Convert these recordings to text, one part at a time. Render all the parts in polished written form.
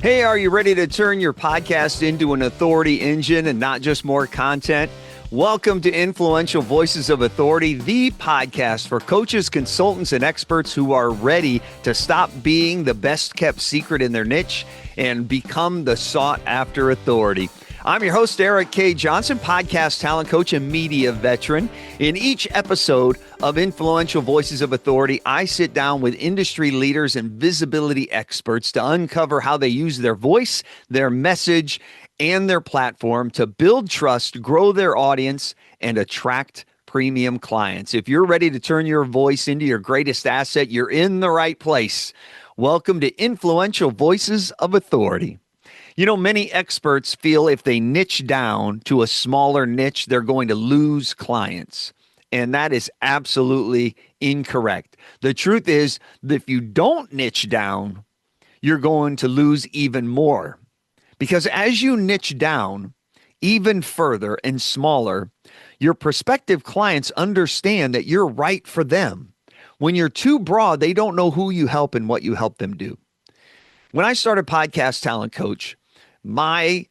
Hey, are you ready to turn your podcast into an authority engine and not just more content? Welcome to Influential Voices of Authority, the podcast for coaches, consultants, and experts who are ready to stop being the best kept secret in their niche and become the sought after authority. I'm your host, Erik K. Johnson, podcast talent coach and media veteran. In each episode of Influential Voices of Authority, I sit down with industry leaders and visibility experts to uncover how they use their voice, their message, and their platform to build trust, grow their audience, and attract premium clients. If you're ready to turn your voice into your greatest asset, you're in the right place. Welcome to Influential Voices of Authority. You know, many experts feel if they niche down to a smaller niche, they're going to lose clients. And that is absolutely incorrect. The truth is that if you don't niche down, you're going to lose even more. Because as you niche down even further and smaller, your prospective clients understand that you're right for them. When you're too broad, they don't know who you help and what you help them do. When I started Podcast Talent Coach, my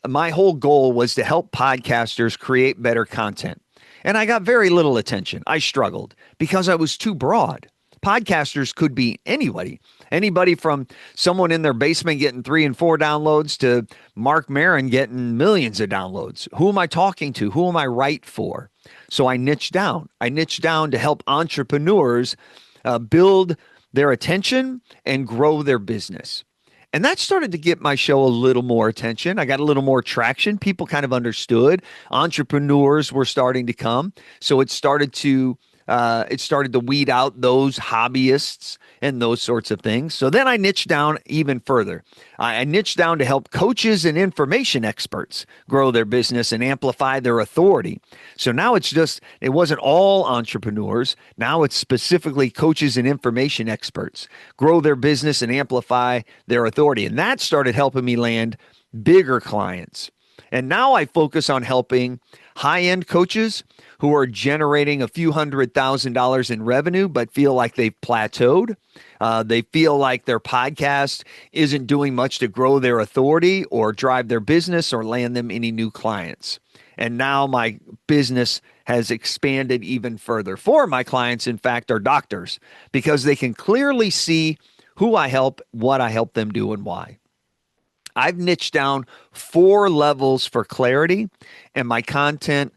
whole goal was to help podcasters create better content. And I got very little attention. I struggled because I was too broad. Podcasters could be anybody from someone in their basement getting 3 and 4 downloads to Mark Maron getting millions of downloads. Who am I talking to? Who am I right for? So I niched down. I niched down to help entrepreneurs build their attention and grow their business. And that started to get my show a little more attention. I got a little more traction. People kind of understood. Entrepreneurs were starting to come. So it started to weed out those hobbyists and those sorts of things. So then I niched down even further. I niched down to help coaches and information experts grow their business and amplify their authority. So now it wasn't all entrepreneurs. Now it's specifically coaches and information experts grow their business and amplify their authority. And that started helping me land bigger clients. And now I focus on helping high-end coaches who are generating a few $100,000 in revenue, but feel like they've plateaued. They feel like their podcast isn't doing much to grow their authority or drive their business or land them any new clients. And now my business has expanded even further. 4 of my clients, in fact, are doctors because they can clearly see who I help, what I help them do, and why. I've niched down 4 levels for clarity, and my content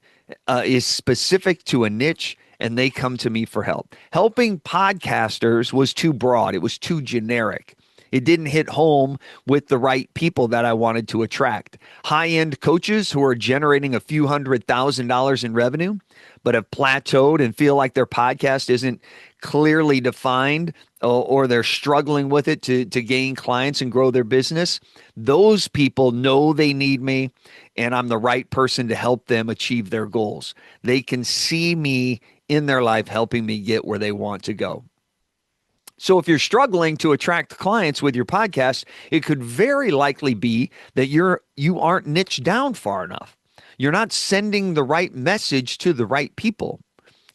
is specific to a niche, and they come to me for help. Helping podcasters was too broad. It was too generic. It didn't hit home with the right people that I wanted to attract. High-end coaches who are generating a few $100,000 in revenue, but have plateaued and feel like their podcast isn't clearly defined or they're struggling with it to gain clients and grow their business. Those people know they need me, and I'm the right person to help them achieve their goals. They can see me in their life helping me get where they want to go. So if you're struggling to attract clients with your podcast, it could very likely be that you aren't niched down far enough. You're not sending the right message to the right people.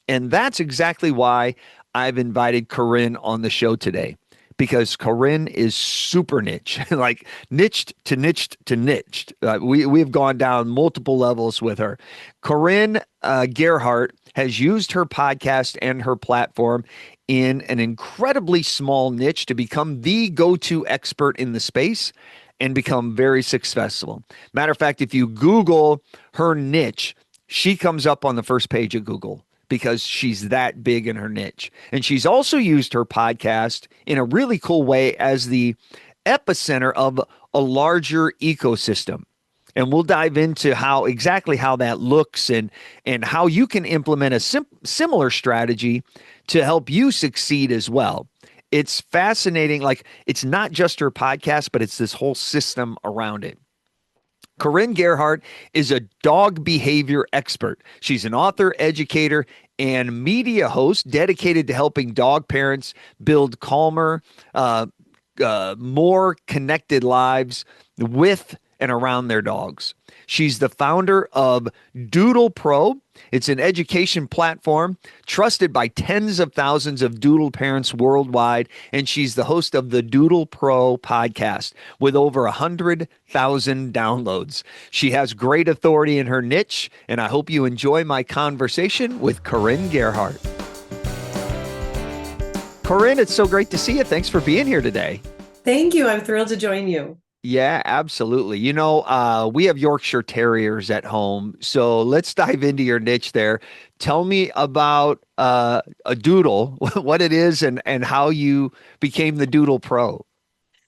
And that's exactly why I've invited Corinne on the show today, because Corinne is super niche, like niched to niched to niched. We've gone down multiple levels with her. Corinne Gearhart has used her podcast and her platform in an incredibly small niche to become the go-to expert in the space and become very successful. Matter of fact, if you Google her niche, she comes up on the first page of Google because she's that big in her niche. And she's also used her podcast in a really cool way as the epicenter of a larger ecosystem. And we'll dive into exactly how that looks and how you can implement a similar strategy to help you succeed as well. It's fascinating. Like, it's not just her podcast, but it's this whole system around it. Corinne Gearhart is a dog behavior expert. She's an author, educator, and media host dedicated to helping dog parents build calmer, more connected lives with and around their dogs. She's the founder of DoodlePro. It's an education platform trusted by tens of thousands of doodle parents worldwide, and she's the host of the DoodlePro podcast with over 100,000 downloads. She has great authority in her niche, and I hope you enjoy my conversation with Corinne Gearhart. Corinne, it's so great to see you. Thanks for being here today. Thank you. I'm thrilled to join you. Yeah, absolutely. We have Yorkshire Terriers at home, so let's dive into your niche there. Tell me about a doodle, what it is, and how you became the Doodle Pro.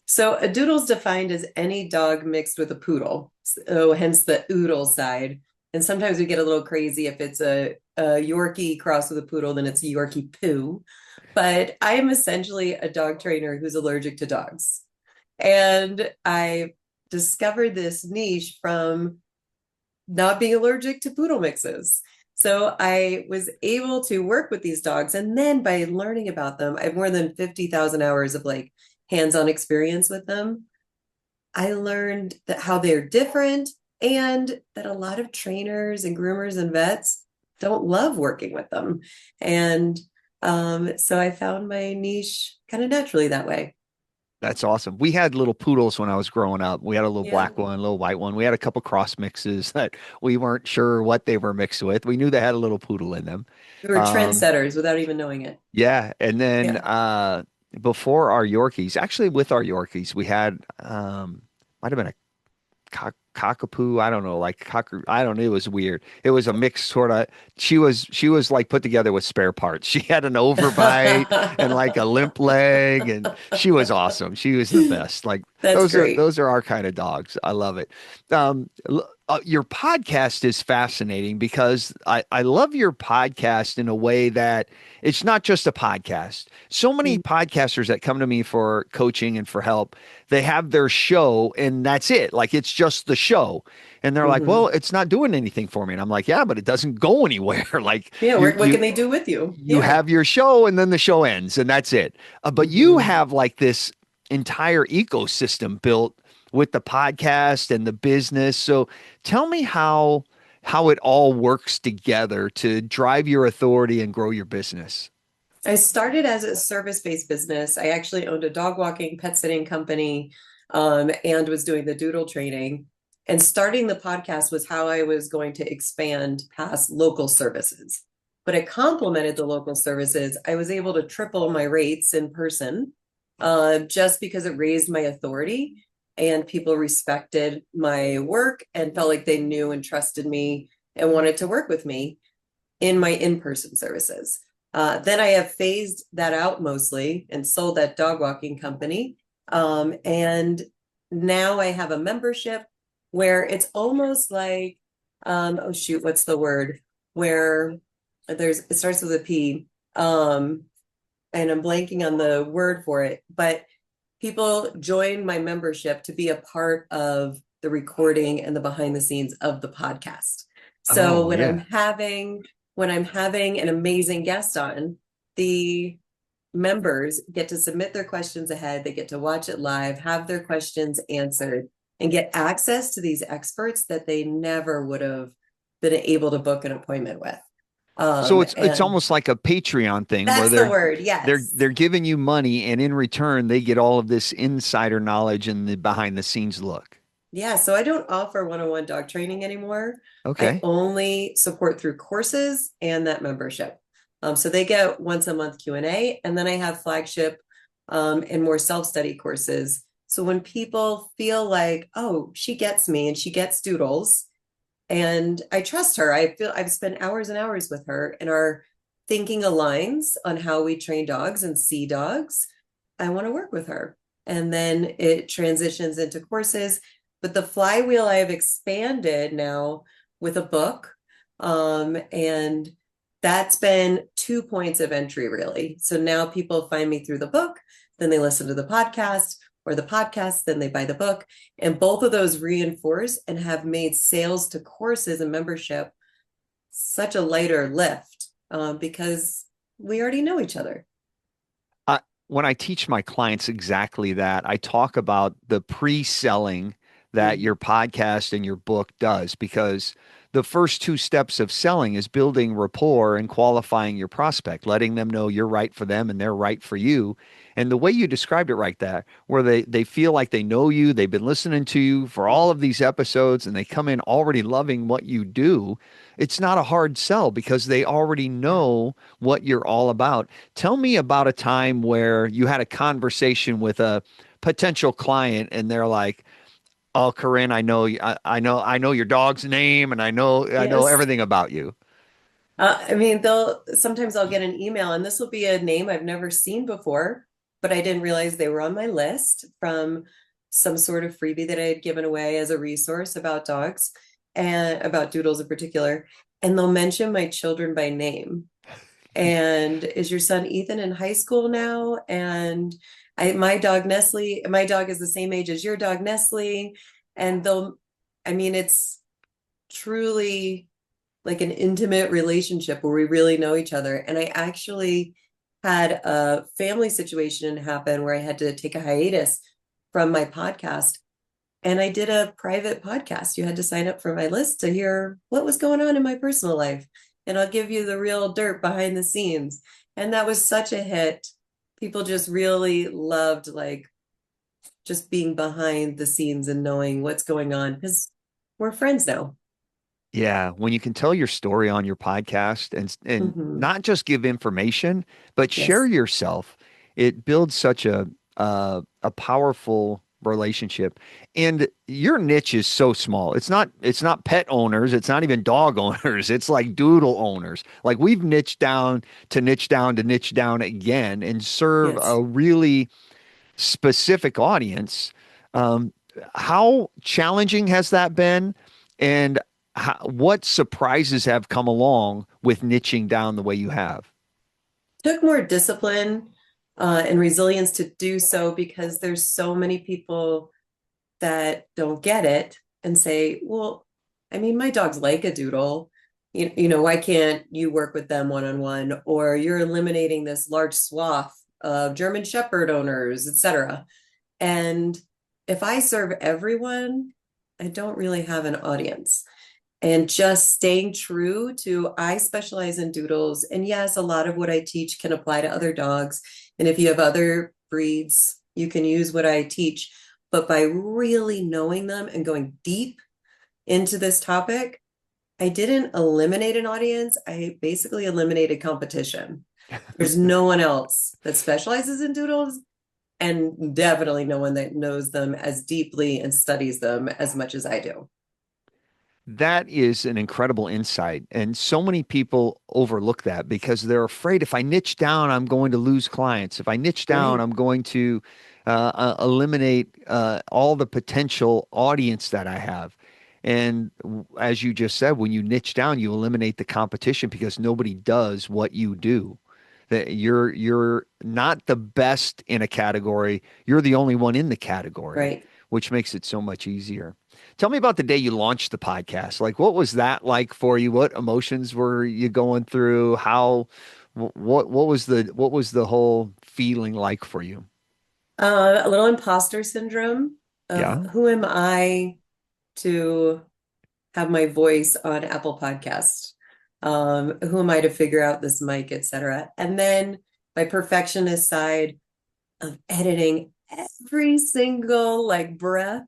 So a doodle's defined as any dog mixed with a poodle. So hence the oodle side. And sometimes we get a little crazy if it's a Yorkie crossed with a poodle, then it's a Yorkie poo. But I am essentially a dog trainer who's allergic to dogs. And I discovered this niche from not being allergic to poodle mixes. So I was able to work with these dogs. And then by learning about them, I have more than 50,000 hours of like hands-on experience with them. I learned that how they're different and that a lot of trainers and groomers and vets don't love working with them. And so I found my niche kind of naturally that way. That's awesome. We had little poodles when I was growing up. We had a little Yeah. black one, a little white one. We had a couple cross mixes that we weren't sure what they were mixed with. We knew they had a little poodle in them. We were Um, trendsetters without even knowing it. yeah, and then Yeah. before our Yorkies, actually with our Yorkies, we had might have been a cockapoo. I don't know, like I don't know. It was weird. It was a mix sort of. She was like put together with spare parts. She had an overbite and like a limp leg, and she was awesome. She was the best. Like That's great. those are our kind of dogs. I love it. Your podcast is fascinating because I love your podcast in a way that it's not just a podcast. So many podcasters that come to me for coaching and for help, they have their show and that's it. Like it's just the show. And they're like, well, Mhm. it's not doing anything for me. And I'm like, yeah, but it doesn't go anywhere. Like Yeah, you what you can they do with you? you Yeah. have your show and then the show ends and that's it. But you Mhm. have like this entire ecosystem built with the podcast and the business. So tell me how it all works together to drive your authority and grow your business. I started as a service-based business. I actually owned a dog walking, pet sitting company, and was doing the doodle training. And starting the podcast was how I was going to expand past local services. But it complemented the local services. I was able to triple my rates in person, just because it raised my authority and people respected my work and felt like they knew and trusted me and wanted to work with me in my in-person services. Then I have phased that out mostly and sold that dog walking company. And now I have a membership where it's almost like, oh shoot, what's the word? Where it starts with a P. And I'm blanking on the word for it, but people join my membership to be a part of the recording and the behind the scenes of the podcast. So Oh, yeah. when I'm having an amazing guest on, the members get to submit their questions ahead, they get to watch it live, have their questions answered, and get access to these experts that they never would have been able to book an appointment with. So it's And almost like a Patreon thing where that's the word, yes. they're giving you money and in return they get all of this insider knowledge and the behind the scenes look. Yeah, so I don't offer one-on-one dog training anymore. I Okay. only support through courses and that membership. So they get once a month Q&A, and then I have flagship and more self-study courses. So when people feel like, oh, she gets me and she gets doodles, and I trust her, I feel I've spent hours and hours with her, and our thinking aligns on how we train dogs and see dogs. I want to work with her. And then it transitions into courses. But the flywheel I have expanded now with a book. And that's been 2 points of entry, really. So now people find me through the book, then they listen to the podcast, or the podcast, then they buy the book. And both of those reinforce and have made sales to courses and membership such a lighter lift, because we already know each other. When I teach my clients exactly that, I talk about the pre-selling that Mm. your podcast and your book does, because the first two steps of selling is building rapport and qualifying your prospect, letting them know you're right for them and they're right for you. And the way you described it right there, where they feel like they know you, they've been listening to you for all of these episodes, and they come in already loving what you do, it's not a hard sell because they already Yeah. know what you're all about. Tell me about a time where you had a conversation with a potential client and they're like, "Oh, Corinne, I know your dog's name, and I know Yes. everything about you." I mean, they'll sometimes I'll get an email, and this will be a name I've never seen before, but I didn't realize they were on my list from some sort of freebie that I had given away as a resource about dogs and about doodles in particular. And they'll mention my children by name. And is your son Ethan in high school now? And my dog Nestle, my dog is the same age as your dog Nestle. And I mean, it's truly like an intimate relationship where we really know each other. And I actually had a family situation happen where I had to take a hiatus from my podcast. And I did a private podcast. You had to sign up for my list to hear what was going on in my personal life. And I'll give you the real dirt behind the scenes. And that was such a hit. People just really loved like just being behind the scenes and knowing what's going on because we're friends now. Yeah, when you can tell your story on your podcast and Hmm. not just give information, but share Yes. yourself, it builds such a powerful relationship. And your niche is so small. It's not pet owners, it's not even dog owners. It's like doodle owners. Like we've niched down to niche down to niche down again and serve Yes. a really specific audience. Um, how challenging has that been? And what surprises have come along with niching down the way you have? Took more discipline and resilience to do so because there's so many people that don't get it and say, well, I mean, my dog's like a doodle. Why can't you work with them one on one? Or you're eliminating this large swath of German Shepherd owners, etc. And if I serve everyone, I don't really have an audience. And just staying true to I specialize in doodles. And yes, a lot of what I teach can apply to other dogs. And if you have other breeds, you can use what I teach. But by really knowing them and going deep into this topic, I didn't eliminate an audience. I basically eliminated competition. There's no one else that specializes in doodles, and definitely no one that knows them as deeply and studies them as much as I do. That is an incredible insight. And so many people overlook that because they're afraid if I niche down, I'm going to lose clients. If I niche down, Right. I'm going to eliminate all the potential audience that I have. And as you just said, when you niche down, you eliminate the competition because nobody does what you do. That you're not the best in a category. You're the only one in the category, Right. which makes it so much easier. Tell me about the day you launched the podcast. Like, what was that like for you? What emotions were you going through? What was the whole feeling like for you? A little imposter syndrome of Yeah. who am I to have my voice on Apple Podcast? Who am I to figure out this mic, etc. And then my perfectionist side of editing every single like breath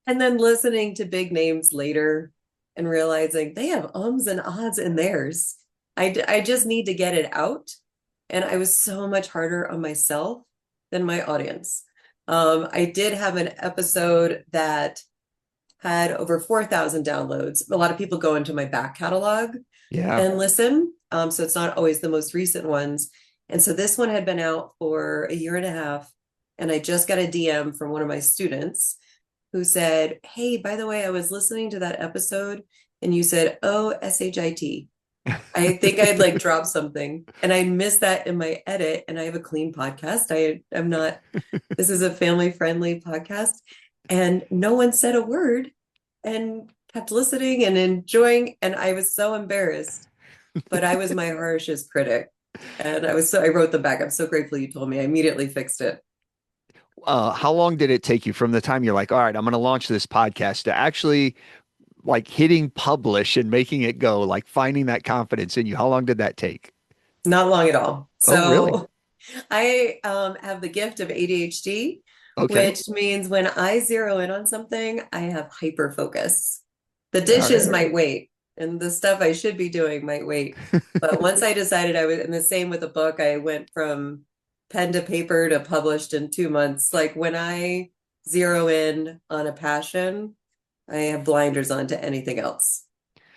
and then listening to big names later and realizing they have ums and ahs in theirs. I just need to get it out. And I was so much harder on myself than my audience. I did have an episode that had over 4,000 downloads. A lot of people go into my back catalog Yeah. and listen. So it's not always the most recent ones. And so this one had been out for a year and a half. And I just got a DM from one of my students who said, hey, by the way, I was listening to that episode and you said, oh, SHIT. I think I'd like dropped something and I missed that in my edit. And I have a clean podcast. I'm not, this is a family friendly podcast. And no one said a word and kept listening and enjoying. And I was so embarrassed, but I was my harshest critic. And I wrote them back. I'm so grateful you told me. I immediately fixed it. How long did it take you from the time you're like, all right, I'm going to launch this podcast to actually like hitting publish and making it go, like finding that confidence in you? How long did that take? Not long at all. Oh, really? So I have the gift of ADHD, Okay. which means when I zero in on something, I have hyper focus. The All right. dishes might wait, and the stuff I should be doing might wait. But once I decided I was, and the same with the book, I went from pen to paper to published in 2 months. Like when I zero in on a passion, I have blinders on to anything else.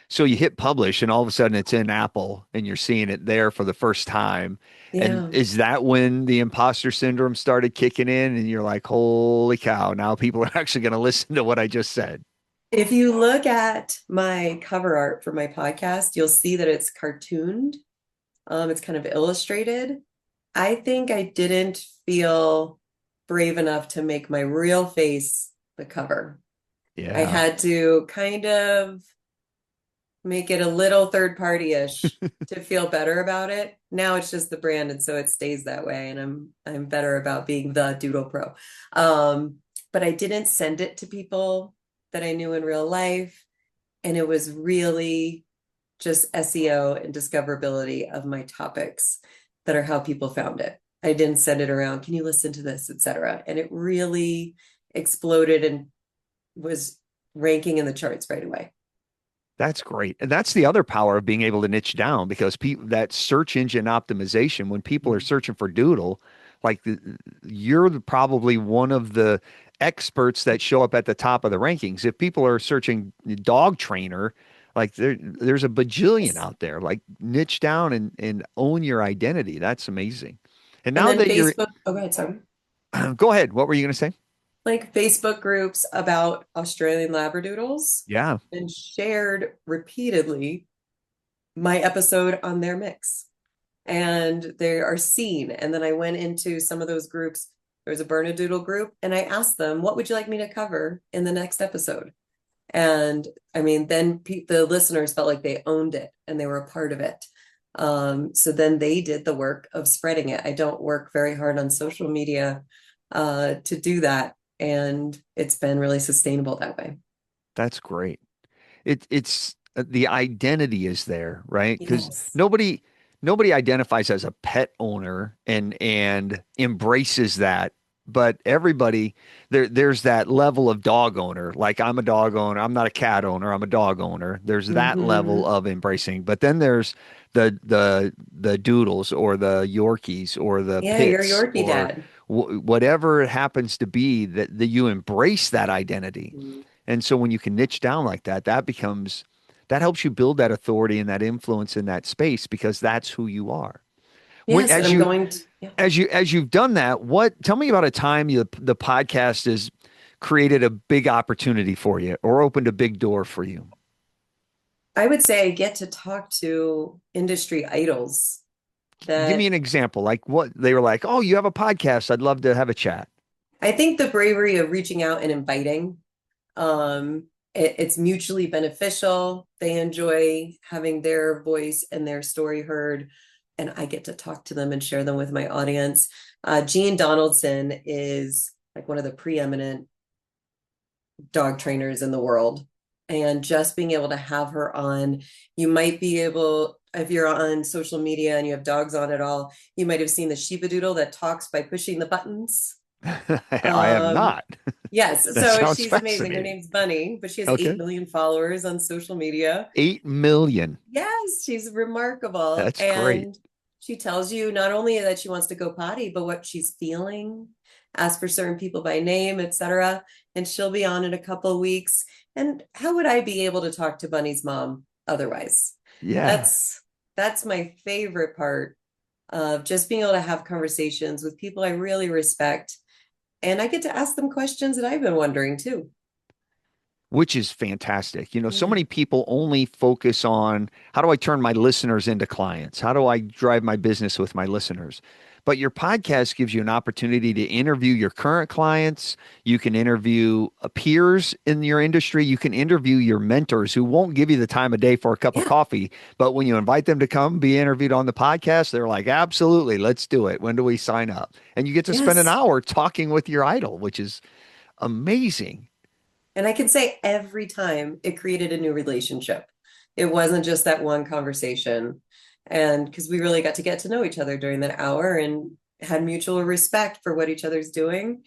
So you hit publish and all of a sudden it's in Apple and you're seeing it there for the first time. And Yeah. is that when the imposter syndrome started kicking in and you're like, holy cow, now people are actually going to listen to what I just said? If you look at my cover art for my podcast, you'll see that it's cartooned. It's kind of illustrated. I think I didn't feel brave enough to make my real face the cover. I Yeah, had to kind of make it a little third party-ish to feel better about it. Now it's just the brand, and so it stays that way. And I'm better about being the DoodlePro. But I didn't send it to people that I knew in real life. And it was really just SEO and discoverability of my topics that are how people found it. I didn't send it around. Can you listen to this, etc. And it really exploded and was ranking in the charts right away. that's great. And that's the other power of being able to niche down because people that search engine optimization, when people are searching for Doodle, like probably one of the experts that show up at the top of the rankings. If people are searching dog trainer, like there's a bajillion Yes. out there. Like niche down and own your identity. That's amazing. And And now then that you're, Facebook, oh, go ahead, sorry. go ahead. What were you going to say? Like Facebook groups about Australian Labradoodles Yeah. and shared repeatedly my episode on their mix. And they are seen. And then I went into some of those groups. There was a Bernedoodle group, and I asked them, "What would you like me to cover in the next episode?" And I mean, then the listeners felt like they owned it and they were a part of it. So then they did the work of spreading it. I don't work very hard on social media to do that, and it's been really sustainable that way. That's great. It's the identity is there, right? Because Yes. nobody identifies as a pet owner and embraces that, but everybody there's that level of dog owner. Like I'm a dog owner, I'm not a cat owner, I'm a dog owner. There's that level Hmm. of embracing, but then there's the doodles or the Yorkies or the Yeah, you're pits Yorkie or dad. whatever it happens to be that you embrace that identity. Mhm. And so when you can niche down like that, that helps you build that authority and that influence in that space because that's who you are. When, Yes, and I'm going to, yeah. as you've done that, tell me about a time the podcast has created a big opportunity for you or opened a big door for you. I would say I get to talk to industry idols Give me that an example. Like what they were like, "Oh, you have a podcast. I'd love to have a chat." I think the bravery of reaching out and inviting, it's mutually beneficial. They enjoy having their voice and their story heard, and I get to talk to them and share them with my audience. Jean Donaldson is like one of the preeminent dog trainers in the world. And just being able to have her on, you might be able, if you're on social media and you have dogs on at all, you might have seen the Sheepadoodle that talks by pushing the buttons. I have Um, not. yes, That so sounds she's amazing. Her fascinating. name's Bunny, but she has 8 Okay. million followers on social media. 8 million. Yes, she's remarkable. That's great. And she tells you not only that she wants to go potty, but what she's feeling, ask for certain people by name, etc. And she'll be on in a couple of weeks. And how would I be able to talk to Bunny's mom otherwise? Yeah. That's that's my favorite part of just being able to have conversations with people I really respect. And I get to ask them questions that I've been wondering too. Which is fantastic. So Yeah. many people only focus on how do I turn my listeners into clients? How do I drive my business with my listeners? But your podcast gives you an opportunity to interview your current clients. You can interview peers in your industry. You can interview your mentors who won't give you the time of day for a cup of Yeah. coffee. But when you invite them to come be interviewed on the podcast, they're like, absolutely, let's do it. When do we sign up? And you get to spend an Yes. hour talking with your idol, which is amazing. And I can say every time it created a new relationship. It wasn't just that one conversation. And because we really got to get to know each other during that hour and had mutual respect for what each other's doing.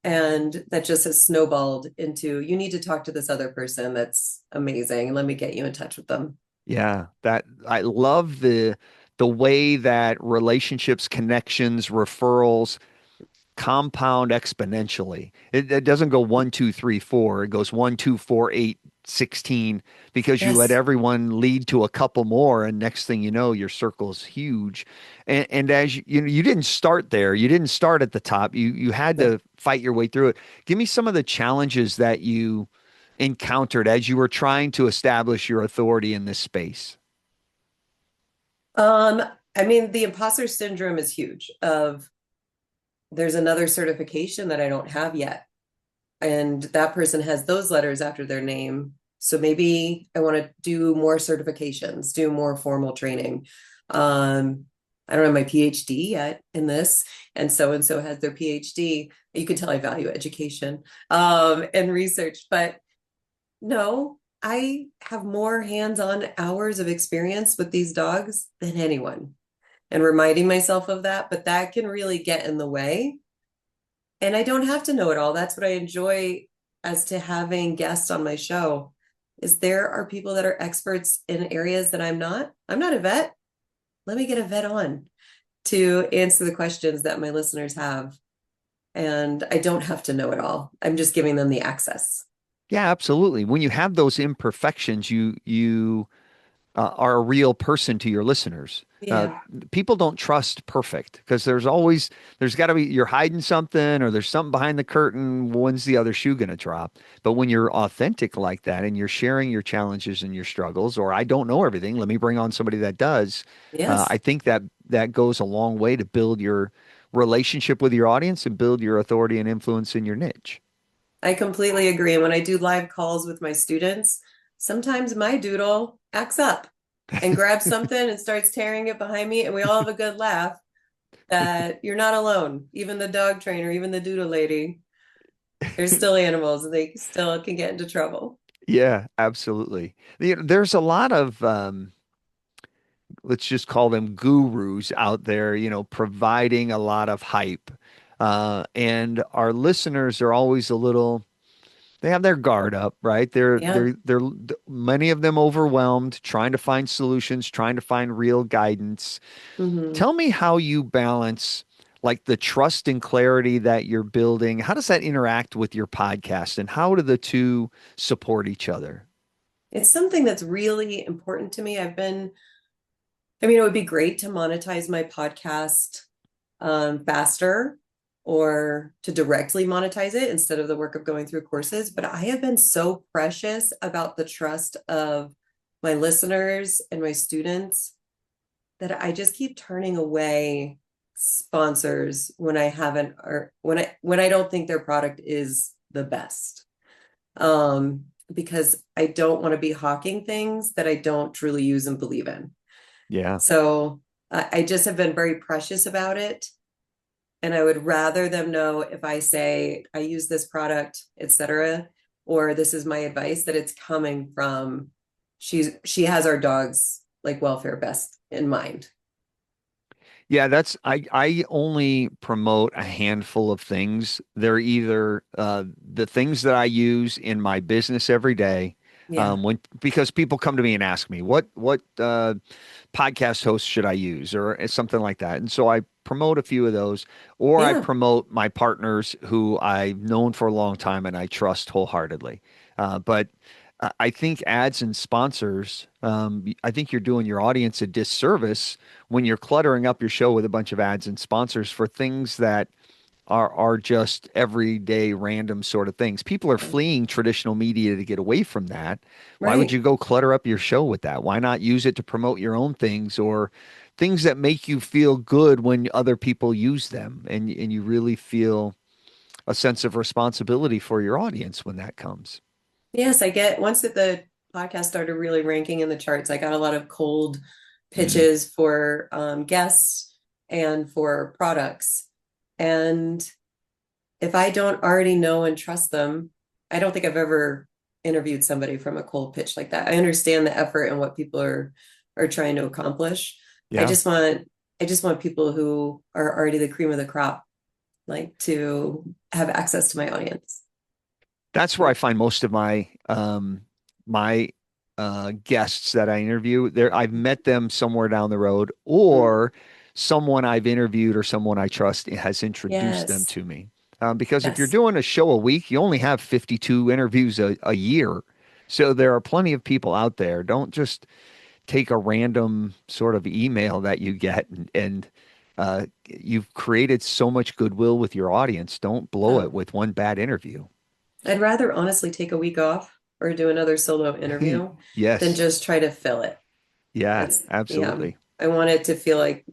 And that just has snowballed into you need to talk to this other person that's amazing. Let me get you in touch with them. Yeah, that I love the way that relationships, connections, referrals compound exponentially. It doesn't go 1, 2, 3, 4. It goes 1, 2, 4, 8, 16 because you let Yes. everyone lead to a couple more, and next thing you know, your circle is huge. And as you know, you didn't start there. You didn't start at the top. You had No. to fight your way through it. Give me some of the challenges that you encountered as you were trying to establish your authority in this space. Um, I mean, the imposter syndrome is huge of there's another certification that I don't have yet. And that person has those letters after their name. So maybe I want to do more certifications, do more formal training. Um, I don't have my PhD yet in this, and so has their PhD. You can tell I value education and research, but no, I have more hands-on hours of experience with these dogs than anyone, and reminding myself of that, but that can really get in the way. And I don't have to know it all. That's what I enjoy as to having guests on my show is there are people that are experts in areas that I'm not. I'm not a vet. Let me get a vet on to answer the questions that my listeners have. And I don't have to know it all. I'm just giving them the access. Yeah, absolutely. When you have those imperfections, you are a real person to your listeners. Yeah. People don't trust perfect because there's got to be you're hiding something or there's something behind the curtain. When's the other shoe going to drop? But when you're authentic like that and you're sharing your challenges and your struggles, or I don't know everything, let me bring on somebody that does. Yes. I think that that goes a long way to build your relationship with your audience and build your authority and influence in your niche. I completely agree. And when I do live calls with my students, sometimes my doodle acts up and grabs something and starts tearing it behind me, and we all have a good laugh that you're not alone. Even the dog trainer, even the doodle lady, they're still animals and they still can get into trouble. Yeah, absolutely. There's a lot of let's just call them gurus out there, providing a lot of hype. And our listeners are always a little, they have their guard up, right? Yeah. They're many of them overwhelmed, trying to find solutions, trying to find real guidance. Hmm. Tell me how you balance like the trust and clarity that you're building. How does that interact with your podcast and how do the two support each other? It's something that's really important to me. I mean, it would be great to monetize my podcast faster or to directly monetize it instead of the work of going through courses. But I have been so precious about the trust of my listeners and my students that I just keep turning away sponsors when I haven't or when I don't think their product is the best. Because I don't want to be hawking things that I don't truly use and believe in. Yeah. So I just have been very precious about it. And I would rather them know if I say I use this product, etc., or this is my advice, that it's coming from she has our dogs like welfare best in mind. Yeah, I only promote a handful of things. They're either the things that I use in my business every day, Yeah. when because people come to me and ask me what podcast host should I use or something like that, and so I promote a few of those, or I Yeah. promote my partners who I've known for a long time and I trust wholeheartedly. But I think ads and sponsors, I think you're doing your audience a disservice when you're cluttering up your show with a bunch of ads and sponsors for things that are just everyday random sort of things. People are fleeing traditional media to get away from that. Why would Right. you go clutter up your show with that? Why not use it to promote your own things or things that make you feel good when other people use them, and you really feel a sense of responsibility for your audience when that comes. Yes, I get once that the podcast started really ranking in the charts, I got a lot of cold Mm, pitches for guests and for products. And if I don't already know and trust them, I don't think I've ever interviewed somebody from a cold pitch like that. I understand the effort and what people are trying to accomplish. I yeah. just want I just want people who are already the cream of the crop, like to have access to my audience. That's where I find most of my guests that I interview. There, I've met them somewhere down the road, Mm. or someone I've interviewed or someone I trust has introduced them Yes. to me. Because if you're Yes. doing a show a week, you only have 52 interviews a year. So there are plenty of people out there. Don't just take a random sort of email that you get, and you've created so much goodwill with your audience. Don't blow it Oh, with one bad interview. I'd rather honestly take a week off or do another solo interview than Yes. just try to fill it. Yeah, That's, yeah. absolutely. I want it to feel like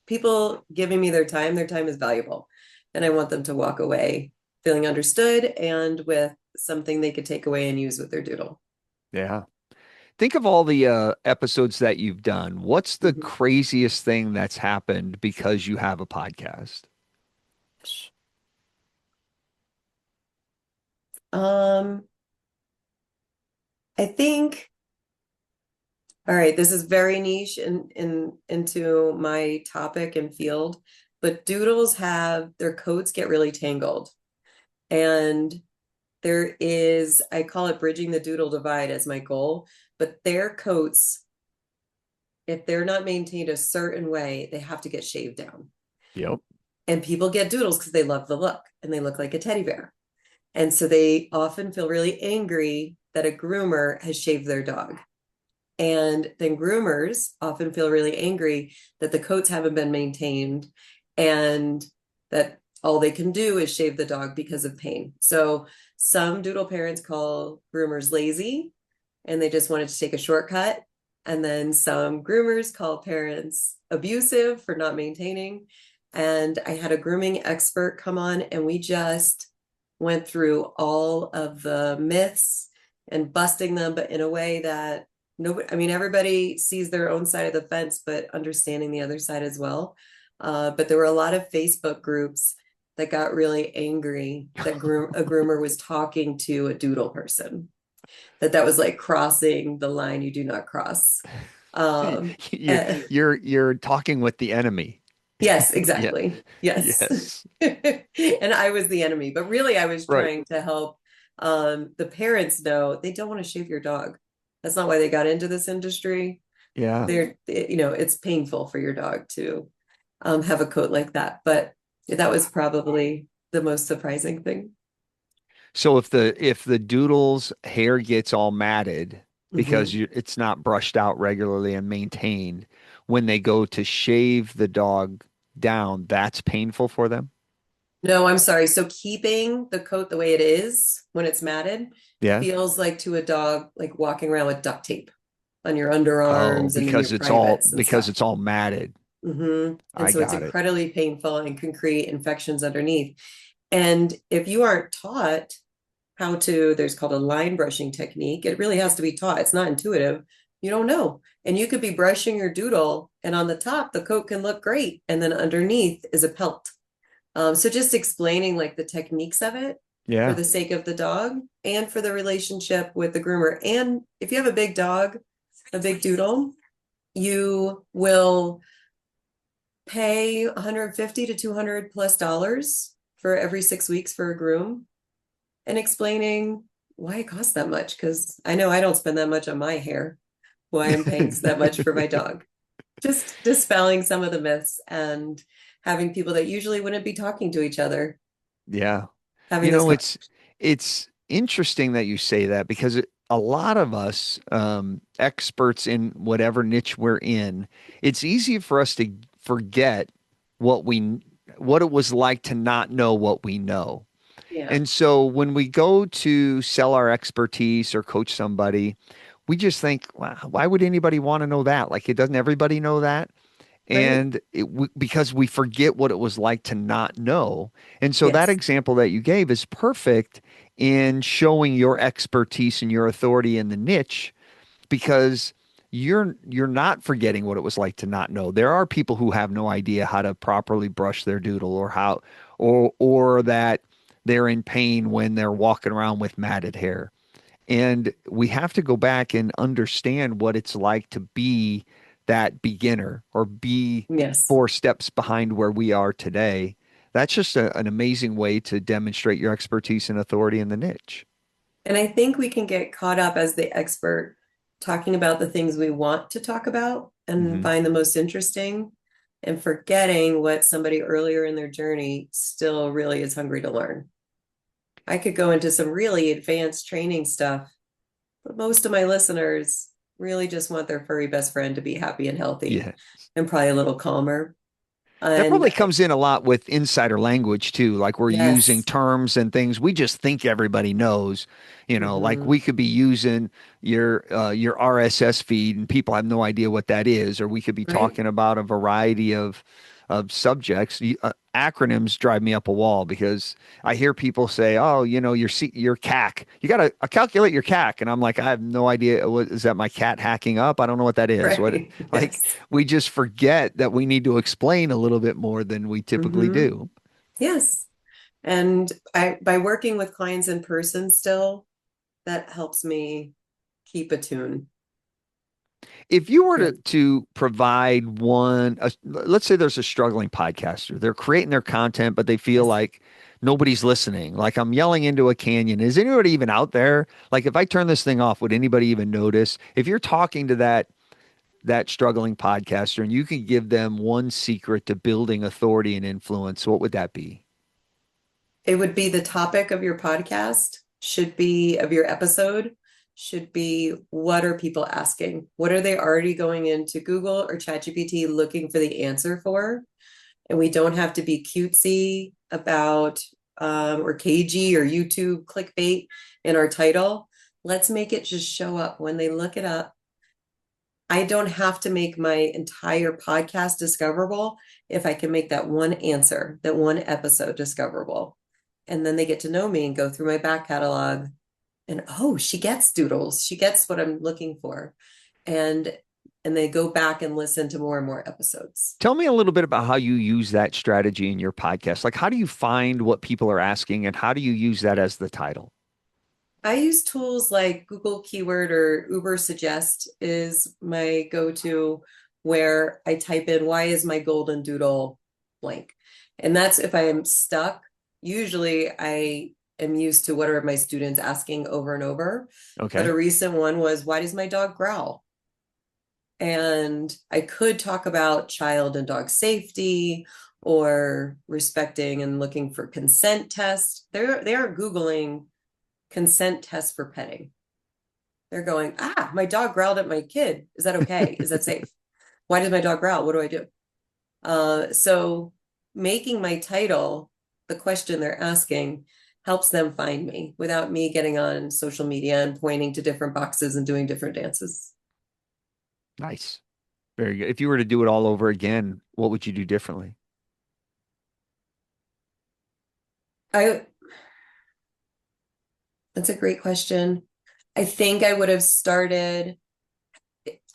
people giving me their time is valuable. And I want them to walk away feeling understood and with something they could take away and use with their doodle. Yeah. Think of all the episodes that you've done. What's the Mhm. craziest thing that's happened because you have a podcast? Um, I think, all right, this is very niche into my topic and field, but doodles have their codes get really tangled. And there is, I call it bridging the doodle divide as my goal, but their coats, if they're not maintained a certain way, they have to get shaved down. Yep. And people get doodles because they love the look and they look like a teddy bear. And so they often feel really angry that a groomer has shaved their dog. And then groomers often feel really angry that the coats haven't been maintained and that all they can do is shave the dog because of pain. So some doodle parents call groomers lazy and they just wanted to take a shortcut. And then some groomers call parents abusive for not maintaining. And I had a grooming expert come on and we just went through all of the myths and busting them, but in a way that nobody, I mean, everybody sees their own side of the fence, but understanding the other side as well. But there were a lot of Facebook groups that got really angry that a groomer was talking to a doodle person, that was like crossing the line you do not cross. Um, You're uh, you're talking with the enemy. yes, Yeah. exactly. Yes. Yes. And I was the enemy, but really I was Right. trying to help the parents know they don't want to shave your dog. That's not why they got into this industry. Yeah. It's painful for your dog to have a coat like that. But that was probably the most surprising thing. So if the doodle's hair gets all matted because Hmm. it's not brushed out regularly and maintained, when they go to shave the dog down, that's painful for them. No, I'm sorry. So keeping the coat the way it is when it's matted Yeah. feels like to a dog like walking around with duct tape on your Oh, underarms and in your privates and because stuff. it's all matted. And I so it's got it. incredibly painful and can create infections underneath. And if you aren't taught how to, there's called a line brushing technique. It really has to be taught. It's not intuitive. You don't know. And you could be brushing your doodle, and on the top, the coat can look great. And then underneath is a pelt. So just explaining like the techniques of it for Yeah. the sake of the dog and for the relationship with the groomer. And if you have a big dog, a big doodle, you will pay 150 to 200 plus dollars for every 6 weeks for a groom and explaining why it costs that much. Because I know I don't spend that much on my hair, why I'm paying that much for my dog. Just dispelling some of the myths and having people that usually wouldn't be talking to each other Yeah. having You this know, conversation. it's interesting that you say that because a lot of us, experts in whatever niche we're in, it's easy for us to forget what we what it was like to not know what we know. Yeah. And so when we go to sell our expertise or coach somebody, we just think, wow, why would anybody want to know that? Like, it doesn't everybody know that? Right. And because we forget what it was like to not know. And so that Yes. example that you gave is perfect in showing your expertise and your authority in the niche because you're not forgetting what it was like to not know. There are people who have no idea how to properly brush their doodle or how or that they're in pain when they're walking around with matted hair. And we have to go back and understand what it's like to be that beginner or be Yes. 4 steps behind where we are today. That's just an amazing way to demonstrate your expertise and authority in the niche. And I think we can get caught up as the expert talking about the things we want to talk about and Hmm. find the most interesting and forgetting what somebody earlier in their journey still really is hungry to learn. I could go into some really advanced training stuff, but most of my listeners really just want their furry best friend to be happy and healthy Yeah. and probably a little calmer. That And probably comes in a lot with insider language too. Like we're using yes. terms and things we just think everybody knows. Like Hmm. we could be using your RSS feed and people have no idea what that is, or we could be Right. talking about a variety of subjects. Acronyms drive me up a wall because I hear people say, "Oh, your CAC. You got to calculate your CAC," and I'm like, I have no idea. What is that? My cat hacking up? I don't know what that is. What Right. like Yes. we just forget that we need to explain a little bit more than we typically Hmm. do. Yes. And by working with clients in person still, that helps me keep a tune. If you were Yeah. to provide let's say there's a struggling podcaster, they're creating their content, but they feel Yes. like nobody's listening. Like I'm yelling into a canyon. Is anybody even out there? Like if I turn this thing off, would anybody even notice? If you're talking to that struggling podcaster and you can give them one secret to building authority and influence, what would that be? It would be the topic of your podcast, should be of your episode, should be what are people asking? What are they already going into Google or ChatGPT looking for the answer for? And we don't have to be cutesy about or cagey or YouTube clickbait in our title. Let's make it just show up when they look it up. I don't have to make my entire podcast discoverable if I can make that one answer, that one episode discoverable. And then they get to know me and go through my back catalog and oh, she gets doodles. She gets what I'm looking for. And they go back and listen to more and more episodes. Tell me a little bit about how you use that strategy in your podcast. Like, how do you find what people are asking and how do you use that as the title? I use tools like Google Keyword or Uber Suggest is my go-to where I type in why is my golden doodle blank. And that's if I am stuck. Usually I am used to what are my students asking over and over. But Okay. a recent one was why does my dog growl? And I could talk about child and dog safety or respecting and looking for consent tests. They are Googling consent tests for petting. They're going, my dog growled at my kid. Is that okay? Is that safe? Why does my dog growl? What do I do? So making my title the question they're asking helps them find me without me getting on social media and pointing to different boxes and doing different dances. Nice. Very good. If you were to do it all over again, what would you do differently? I That's a great question. I think I would have started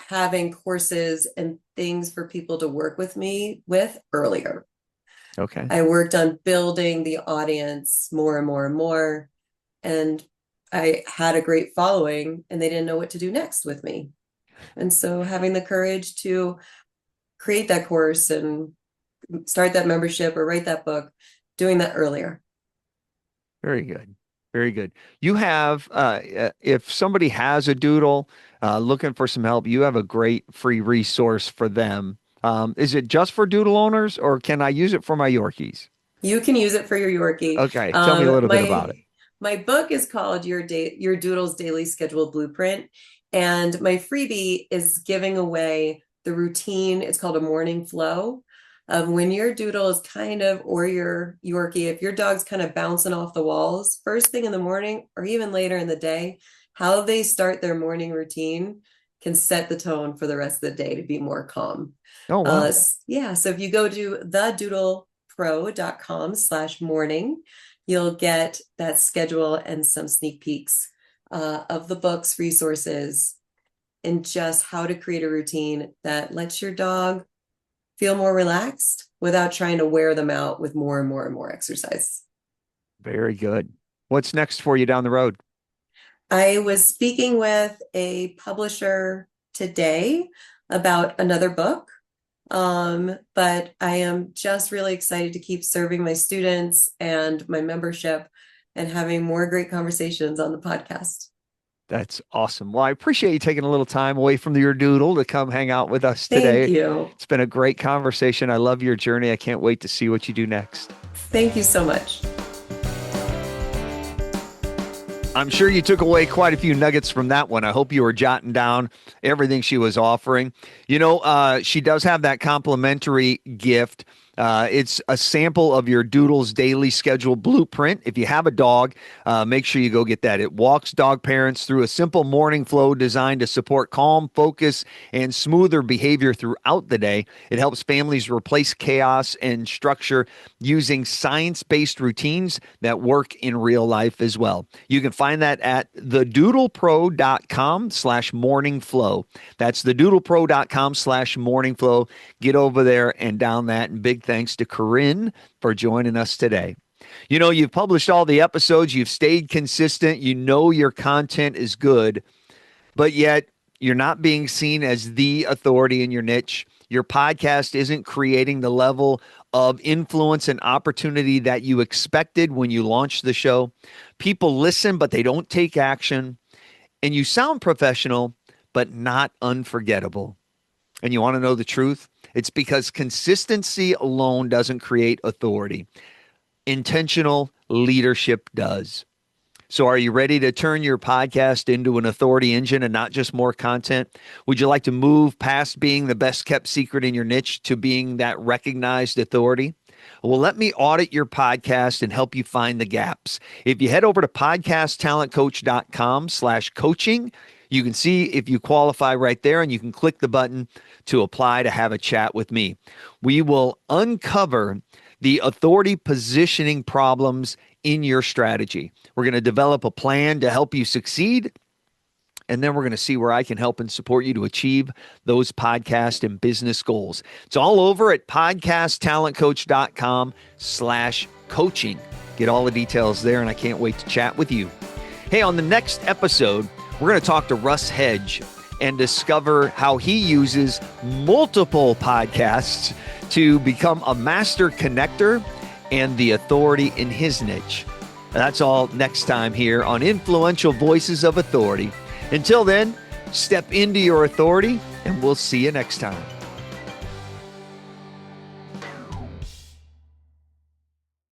having courses and things for people to work with me with earlier. Okay. I worked on building the audience more and more and more. And I had a great following and they didn't know what to do next with me. And so having the courage to create that course and start that membership or write that book, doing that earlier. Very good. Very good. You have, if somebody has a doodle, looking for some help, you have a great free resource for them. Is it just for doodle owners or can I use it for my Yorkies? You can use it for your Yorkie. Okay. Tell me a little bit about it. My book is called Your Doodle's Daily Schedule Blueprint, and my freebie is giving away the routine. It's called a morning flow of when your doodle is kind of, or your Yorkie, if your dog's kind of bouncing off the walls first thing in the morning or even later in the day, how they start their morning routine can set the tone for the rest of the day to be more calm. Oh, wow. Yeah. So if you go to thedoodlepro.com/morning, you'll get that schedule and some sneak peeks of the books, resources, and just how to create a routine that lets your dog feel more relaxed without trying to wear them out with more and more and more exercise. Very good. What's next for you down the road? I was speaking with a publisher today about another book. But I am just really excited to keep serving my students and my membership and having more great conversations on the podcast. That's awesome. Well, I appreciate you taking a little time away from your doodle to come hang out with us today. Thank you. It's been a great conversation. I love your journey. I can't wait to see what you do next. Thank you so much. I'm sure you took away quite a few nuggets from that one. I hope you were jotting down everything she was offering. She does have that complimentary gift. It's a sample of your Doodle's daily schedule blueprint. If you have a dog, make sure you go get that. It walks dog parents through a simple morning flow designed to support calm, focus, and smoother behavior throughout the day. It helps families replace chaos and structure using science-based routines that work in real life as well. You can find that at thedoodlepro.com/morningflow. That's thedoodlepro.com/morningflow. Get over there and down that. And big thanks to Corinne for joining us today. You've published all the episodes. You've stayed consistent. Your content is good, but yet you're not being seen as the authority in your niche. Your podcast isn't creating the level of influence and opportunity that you expected when you launched the show. People listen, but they don't take action. And you sound professional, but not unforgettable. And you want to know the truth? It's because consistency alone doesn't create authority. Intentional leadership does. So are you ready to turn your podcast into an authority engine and not just more content? Would you like to move past being the best kept secret in your niche to being that recognized authority? Well, let me audit your podcast and help you find the gaps. If you head over to podcasttalentcoach.com/coaching, you can see if you qualify right there, and you can click the button to apply to have a chat with me. We will uncover the authority positioning problems in your strategy. We're going to develop a plan to help you succeed, and then we're going to see where I can help and support you to achieve those podcast and business goals. It's all over at podcasttalentcoach.com/coaching. Get all the details there, and I can't wait to chat with you. Hey, on the next episode, we're going to talk to Russ Hedge and discover how he uses multiple podcasts to become a master connector and the authority in his niche. That's all next time here on Influential Voices of Authority. Until then, step into your authority, and we'll see you next time.